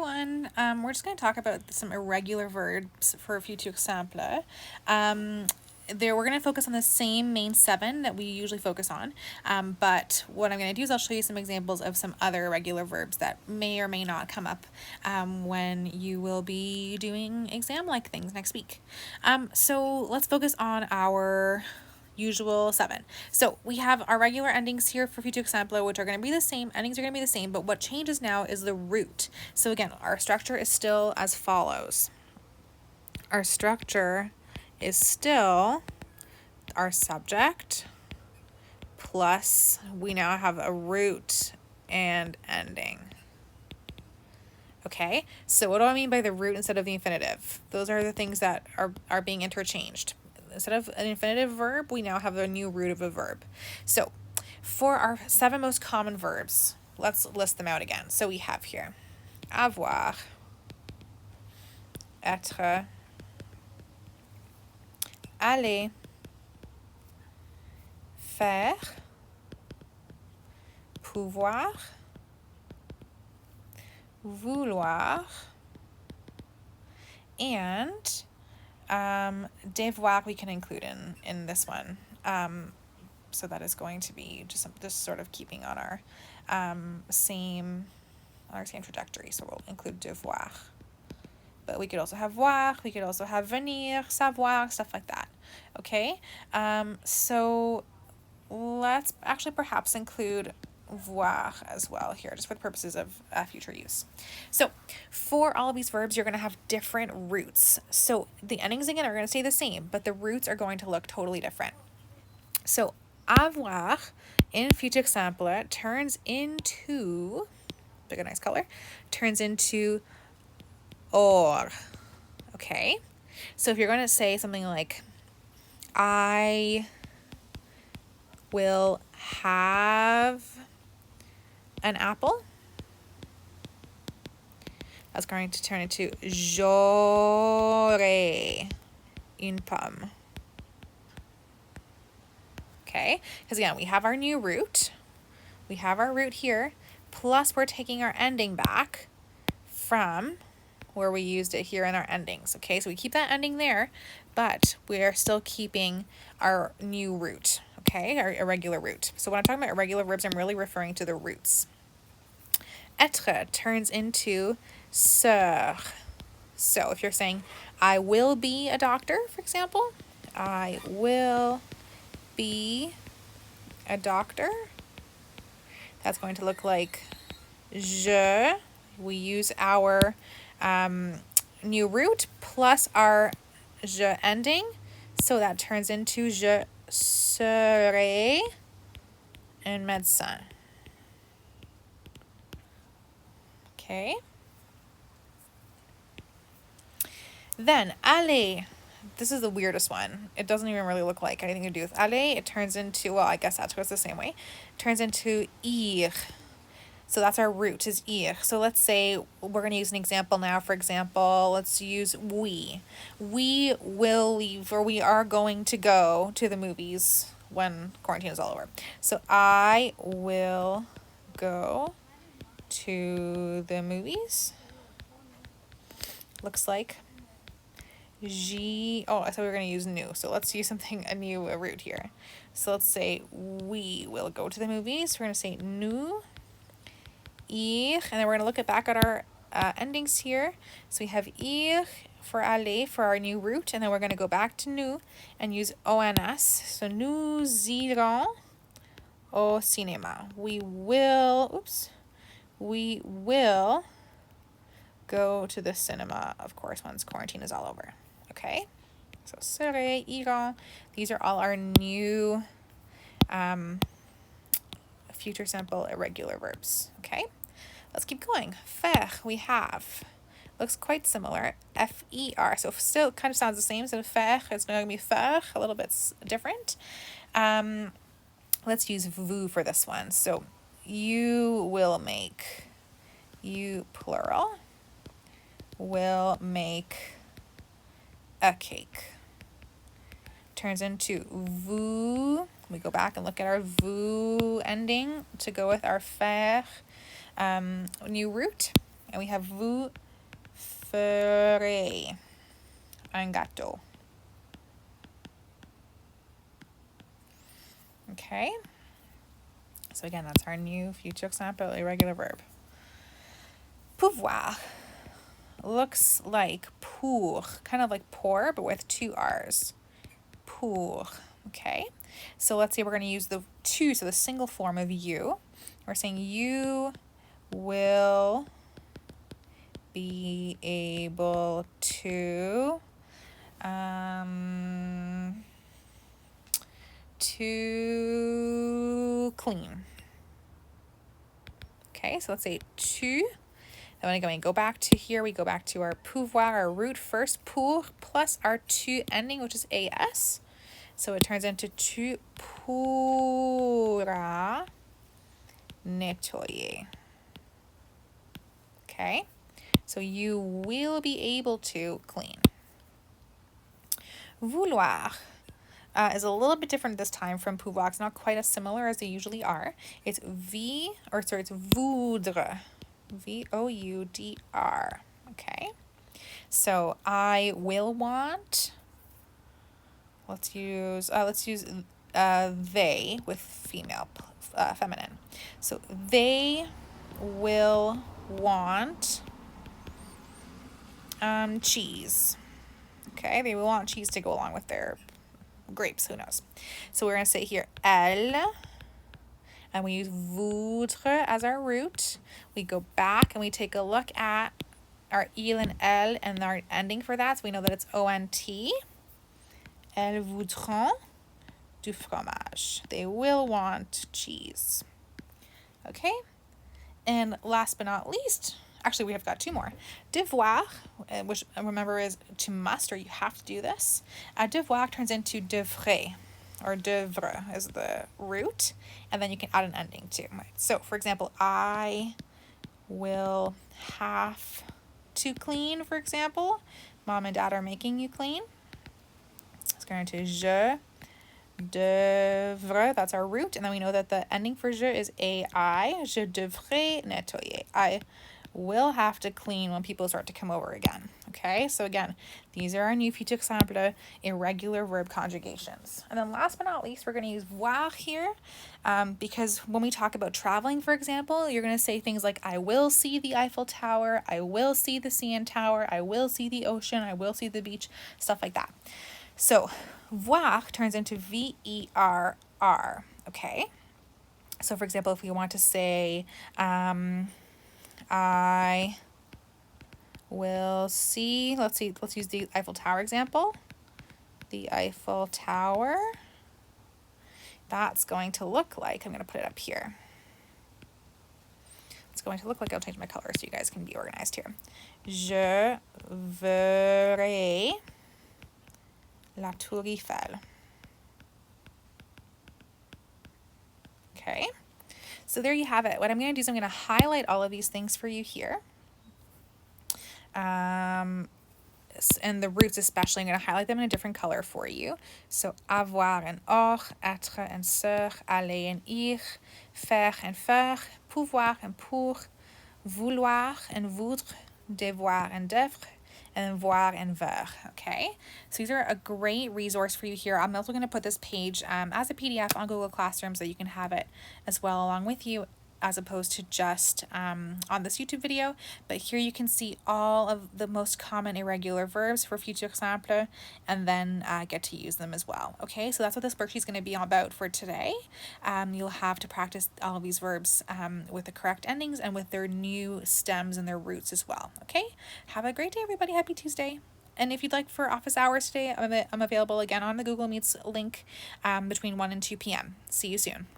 everyone. We're just going to talk about some irregular verbs for Futur Simple. We're going to focus on the same main 7 that we usually focus on, but what I'm going to do is I'll show you some examples of some other irregular verbs that may or may not come up when you will be doing exam-like things next week. So let's focus on our usual 7. So we have our regular endings here for Futur Simple, which are going to be the same. Endings are going to be the same, but what changes now is the root. So again, our structure is still as follows. Our structure is still our subject plus we now have a root and ending. Okay, so what do I mean by the root instead of the infinitive? Those are the things that are being interchanged. Instead of an infinitive verb, we now have a new root of a verb. So for our 7 most common verbs, let's list them out again. So we have here avoir, être, aller, faire, pouvoir, vouloir, and devoir we can include in this one. So that is going to be just sort of keeping on our same trajectory. So we'll include devoir. But we could also have voir, we could also have venir, savoir, stuff like that. Okay, so let's actually perhaps include voir as well here, just for the purposes of future use. So for all of these verbs, you're going to have different roots. So the endings again are going to stay the same, but the roots are going to look totally different. So avoir in Futur Simple turns into, pick a nice color, turns into or. Okay, so if you're going to say something like, I will have an apple, that's going to turn into j'aurai une pomme. Okay, because again, we have our new root. We have our root here, plus we're taking our ending back from where we used it here in our endings. Okay, so we keep that ending there, but we are still keeping our new root, okay, our irregular root. So when I'm talking about irregular verbs, I'm really referring to the roots. Être turns into ser. So if you're saying, I will be a doctor, for example, I will be a doctor, that's going to look like je. We use our new root plus our je ending, so that turns into je serai un médecin. Okay. Then aller. This is the weirdest one. It doesn't even really look like anything to do with aller. It turns into, well, I guess that goes the same way. It turns into ir. So that's our root, is ir. So let's say we're going to use an example now. For example, let's use we. We will leave, or we are going to go to the movies when quarantine is all over. So I will go to the movies. Looks like I thought we were going to use new. So let's use a new root here. So let's say we will go to the movies. We're going to say nous ir, and then we're going to look back at our endings here. So we have ir for aller for our new root, and then we're going to go back to nous and use ons. So nous irons au cinéma. We will go to the cinema, of course, once quarantine is all over. Okay, so serai, irons, these are all our new Futur Simple irregular verbs. Okay, let's keep going. Faire, we have, looks quite similar, fer, so still kind of sounds the same. So faire, it's going to be faire, a little bit different. Let's use vous for this one. So you will make, you plural, will make a cake. Turns into vous. We go back and look at our vous ending to go with our faire new root. And we have vous ferez un gâteau. Okay. So again, that's our new futur simple irregular verb. Pouvoir looks like pour, kind of like pour, but with two R's. Pour. Okay. So let's say we're going to use the to, so the single form of you. We're saying you will be able to clean. Okay, so let's say to. Then when we go back to here, we go back to our pouvoir, our root first, pour, plus our to ending, which is as. So it turns into tu pourras nettoyer. Okay, so you will be able to clean. Vouloir is a little bit different this time from pouvoir. It's not quite as similar as they usually are. It's it's voudre. V-O-U-D-R. Okay. So I will want. Let's use they with feminine. So they will want cheese. Okay, they will want cheese to go along with their grapes. Who knows? So we're gonna say here elle. And we use voudre as our root. We go back and we take a look at our il and elle and our ending for that. So we know that it's O-N-T. Elles voudront du fromage. They will want cheese. Okay? And last but not least, actually we have got two more. Devoir, which remember is to must, or you have to do this. Devoir turns into devrait. Or devre is the root, and then you can add an ending too. Right? So, for example, I will have to clean, for example. Mom and dad are making you clean. It's going to je devre, that's our root, and then we know that the ending for je is ai. Je devrais nettoyer. I will have to clean when people start to come over again. Okay, so again, these are our new futur simple irregular verb conjugations. And then last but not least, we're going to use voir here because when we talk about traveling, for example, you're going to say things like I will see the Eiffel Tower, I will see the CN Tower, I will see the ocean, I will see the beach, stuff like that. So voir turns into V-E-R-R, okay? So for example, if we want to say I will see, let's use the Eiffel Tower example. The Eiffel Tower, that's going to look like, I'm going to put it up here. It's going to look like, I'll change my color so you guys can be organized here. Je verrai la Tour Eiffel. Okay. So there you have it. What I'm going to do is I'm going to highlight all of these things for you here. And the roots especially, I'm going to highlight them in a different color for you. So avoir and or, être and ser, aller and ir, faire and faire, pouvoir and pour, vouloir and voudre, devoir and devre, and voir and ver. Okay, so these are a great resource for you here. I'm also going to put this page as a PDF on Google Classroom so you can have it as well along with you, as opposed to just on this YouTube video. But here you can see all of the most common irregular verbs for futur simple, and then get to use them as well. Okay, so that's what this worksheet is going to be about for today. You'll have to practice all of these verbs with the correct endings and with their new stems and their roots as well. Okay, have a great day, everybody. Happy Tuesday. And if you'd like for office hours today, I'm available again on the Google Meets link between 1 and 2 p.m. See you soon.